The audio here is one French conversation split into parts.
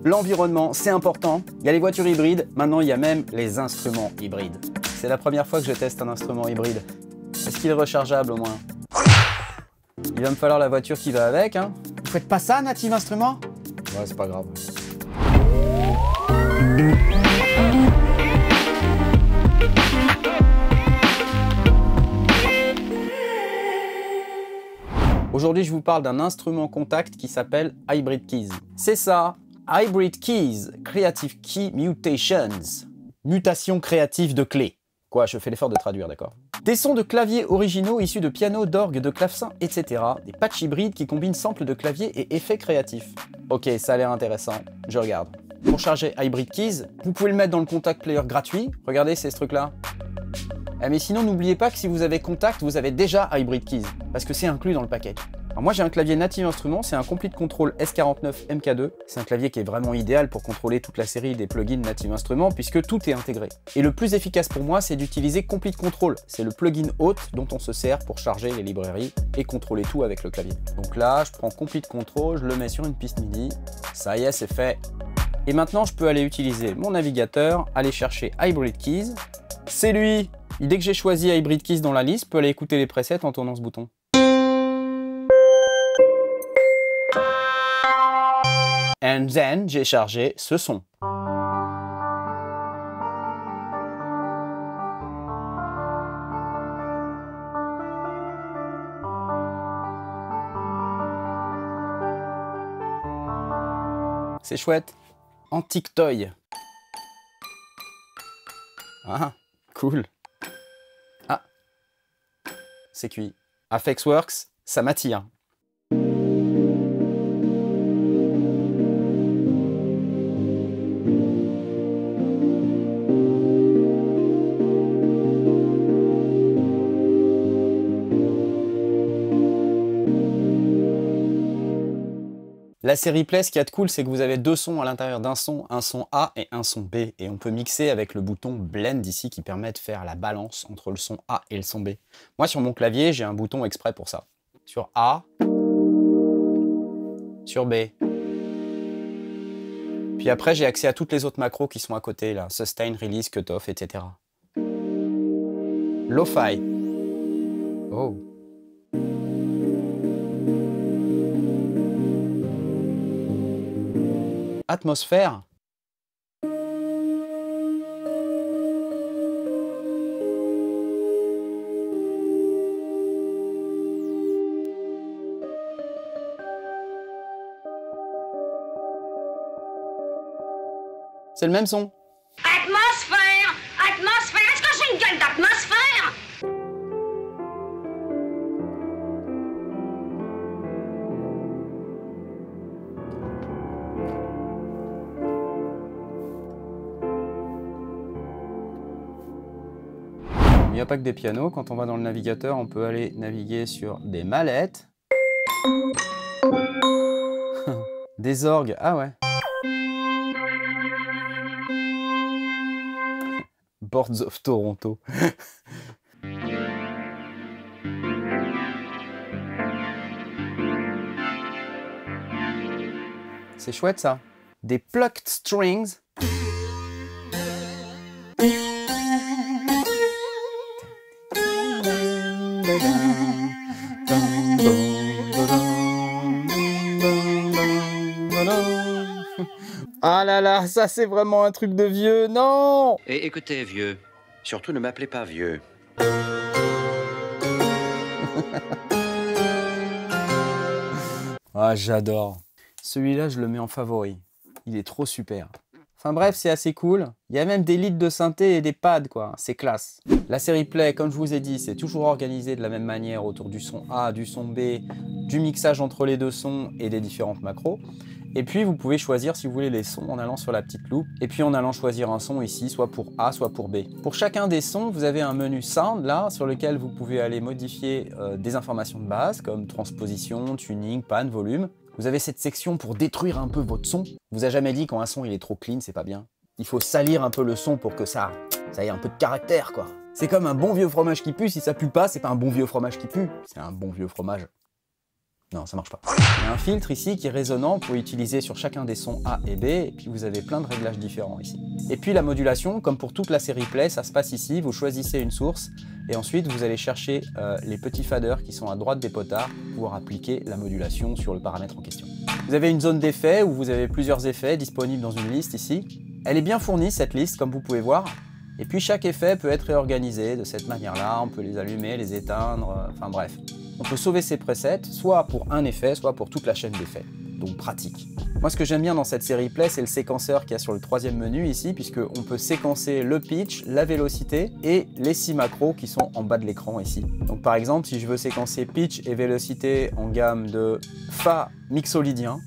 L'environnement, c'est important. Il y a les voitures hybrides, maintenant il y a même les instruments hybrides. C'est la première fois que je teste un instrument hybride. Est-ce qu'il est rechargeable au moins? Il va me falloir la voiture qui va avec, hein. Vous faites pas ça, Native Instruments? Ouais, c'est pas grave. Aujourd'hui, je vous parle d'un instrument contact qui s'appelle Hybrid Keys. C'est ça, Hybrid Keys, Creative Key Mutations. Mutation créative de clés. Quoi, je fais l'effort de traduire, d'accord? Des sons de clavier originaux issus de piano, d'orgue, de clavecin, etc. Des patchs hybrides qui combinent samples de clavier et effets créatifs. Ok, ça a l'air intéressant, je regarde. Pour charger Hybrid Keys, vous pouvez le mettre dans le Contact Player gratuit. Regardez, c'est ce truc-là. Mais sinon, n'oubliez pas que si vous avez Contact, vous avez déjà Hybrid Keys, parce que c'est inclus dans le package. Alors moi j'ai un clavier Native Instruments, c'est un Complete Control S49 MK2. C'est un clavier qui est vraiment idéal pour contrôler toute la série des plugins Native Instruments puisque tout est intégré. Et le plus efficace pour moi, c'est d'utiliser Complete Control. C'est le plugin hôte dont on se sert pour charger les librairies et contrôler tout avec le clavier. Donc là, je prends Complete Control, je le mets sur une piste MIDI. Ça y est, c'est fait. Et maintenant, je peux aller utiliser mon navigateur, aller chercher Hybrid Keys. C'est lui! Et dès que j'ai choisi Hybrid Keys dans la liste, je peux aller écouter les presets en tournant ce bouton. And then, j'ai chargé ce son. C'est chouette. Antique Toy. Ah, cool. Ah, c'est cuit. Aphex Works, ça m'attire. La série Play, ce qu'il y a de cool, c'est que vous avez deux sons à l'intérieur d'un son, un son A et un son B. Et on peut mixer avec le bouton Blend ici qui permet de faire la balance entre le son A et le son B. Moi, sur mon clavier, j'ai un bouton exprès pour ça. Sur A, sur B. Puis après, j'ai accès à toutes les autres macros qui sont à côté, là. Sustain, Release, Cutoff, etc. Lo-Fi. Oh. Atmosphère. C'est le même son. Atmosphère! Atmosphère! Est-ce que j'ai une gueule d'atmosphère? Il n'y a pas que des pianos, quand on va dans le navigateur, on peut aller naviguer sur des mallettes. Des orgues, ah ouais. Boards of Toronto. C'est chouette ça. Des plucked strings. Ah là là, ça c'est vraiment un truc de vieux, non! Et écoutez, vieux, surtout ne m'appelez pas vieux. Ah, j'adore. Celui-là, je le mets en favori. Il est trop super. Enfin bref, c'est assez cool. Il y a même des leads de synthé et des pads, quoi. C'est classe. La série Play, comme je vous ai dit, c'est toujours organisé de la même manière autour du son A, du son B, du mixage entre les deux sons et des différentes macros. Et puis, vous pouvez choisir si vous voulez les sons en allant sur la petite loupe et puis en allant choisir un son ici, soit pour A, soit pour B. Pour chacun des sons, vous avez un menu Sound là, sur lequel vous pouvez aller modifier des informations de base comme transposition, tuning, pan, volume. Vous avez cette section pour détruire un peu votre son. On vous a jamais dit quand un son il est trop clean, c'est pas bien. Il faut salir un peu le son pour que ça ait un peu de caractère, quoi. C'est comme un bon vieux fromage qui pue, si ça pue pas, c'est pas un bon vieux fromage qui pue, c'est un bon vieux fromage. Non, ça marche pas. Il y a un filtre ici qui est résonnant, vous pouvez utiliser sur chacun des sons A et B, et puis vous avez plein de réglages différents ici. Et puis la modulation, comme pour toute la série Play, ça se passe ici, vous choisissez une source, et ensuite vous allez chercher les petits faders qui sont à droite des potards pour pouvoir appliquer la modulation sur le paramètre en question. Vous avez une zone d'effets où vous avez plusieurs effets disponibles dans une liste ici. Elle est bien fournie cette liste, comme vous pouvez voir. Et puis chaque effet peut être réorganisé de cette manière-là, on peut les allumer, les éteindre, enfin bref. On peut sauver ses presets, soit pour un effet, soit pour toute la chaîne d'effets. Donc pratique. Moi ce que j'aime bien dans cette série Play, c'est le séquenceur qu'il y a sur le troisième menu ici, puisqu'on peut séquencer le pitch, la vélocité et les 6 macros qui sont en bas de l'écran ici. Donc par exemple, si je veux séquencer pitch et vélocité en gamme de Fa mixolydien,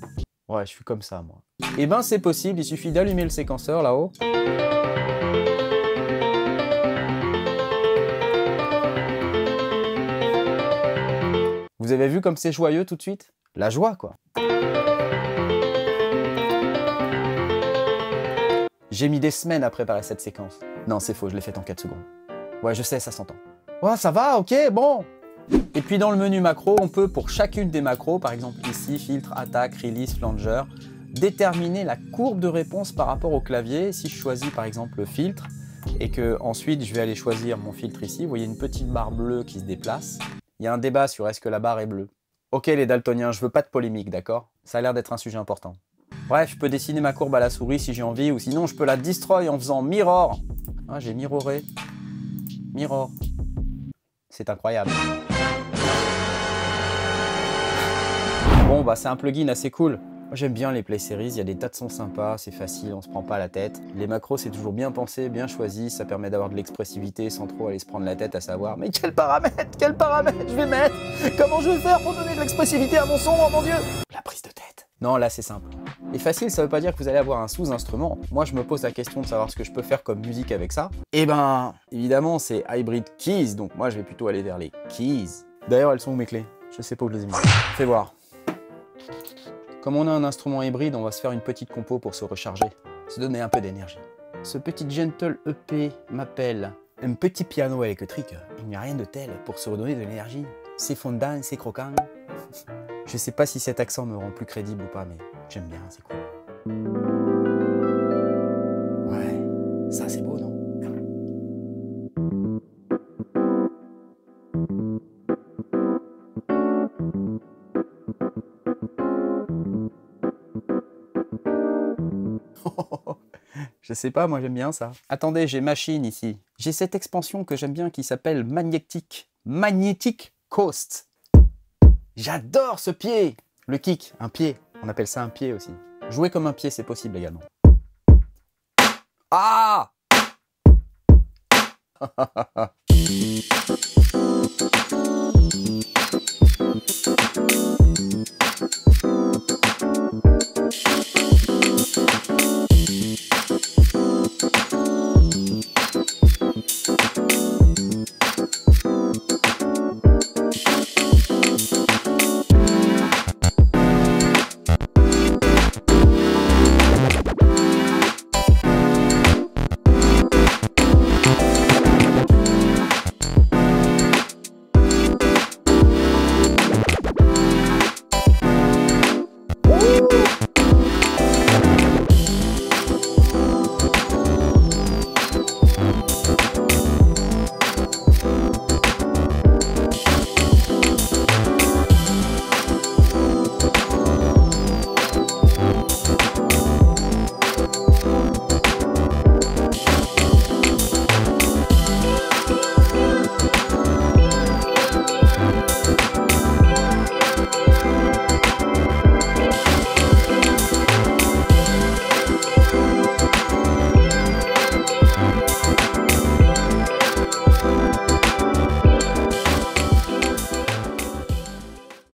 ouais je suis comme ça moi. Et ben c'est possible, il suffit d'allumer le séquenceur là-haut. Vous avez vu comme c'est joyeux tout de suite? La joie, quoi. J'ai mis des semaines à préparer cette séquence. Non, c'est faux, je l'ai faite en 4 secondes. Ouais, je sais, ça s'entend. Ouais, ça va, ok, bon. Et puis dans le menu macro, on peut, pour chacune des macros, par exemple ici, filtre, attaque, release, flanger, déterminer la courbe de réponse par rapport au clavier. Si je choisis par exemple le filtre, et que ensuite je vais aller choisir mon filtre ici, vous voyez une petite barre bleue qui se déplace. Il y a un débat sur est-ce que la barre est bleue. Ok les daltoniens, je veux pas de polémique, d'accord? Ça a l'air d'être un sujet important. Bref, je peux dessiner ma courbe à la souris si j'ai envie, ou sinon je peux la destroy en faisant mirror. Ah, j'ai mirroré. Mirror. C'est incroyable. Bon, bah c'est un plugin assez cool. Moi j'aime bien les Play Series, il y a des tas de sons sympas, c'est facile, on se prend pas la tête. Les macros c'est toujours bien pensé, bien choisi, ça permet d'avoir de l'expressivité sans trop aller se prendre la tête à savoir mais quel paramètre je vais mettre? Comment je vais faire pour donner de l'expressivité à mon son, oh mon dieu? La prise de tête. Non là c'est simple. Et facile ça veut pas dire que vous allez avoir un sous-instrument. Moi je me pose la question de savoir ce que je peux faire comme musique avec ça. Et ben évidemment c'est Hybrid Keys, donc moi je vais plutôt aller vers les keys. D'ailleurs elles sont où mes clés? Je sais pas où je les ai mis. Fais voir. Comme on a un instrument hybride, on va se faire une petite compo pour se recharger, se donner un peu d'énergie. Ce petit Gentle EP m'appelle un petit piano électrique. Il n'y a rien de tel pour se redonner de l'énergie. C'est fondant, c'est croquant. Je sais pas si cet accent me rend plus crédible ou pas, mais j'aime bien, c'est cool. Ouais, ça c'est beau, non? Je sais pas, moi j'aime bien ça. Attendez, j'ai Machine ici. J'ai cette expansion que j'aime bien qui s'appelle Magnetic Coast. J'adore ce pied. Le kick, un pied. On appelle ça un pied aussi. Jouer comme un pied, c'est possible également. Ah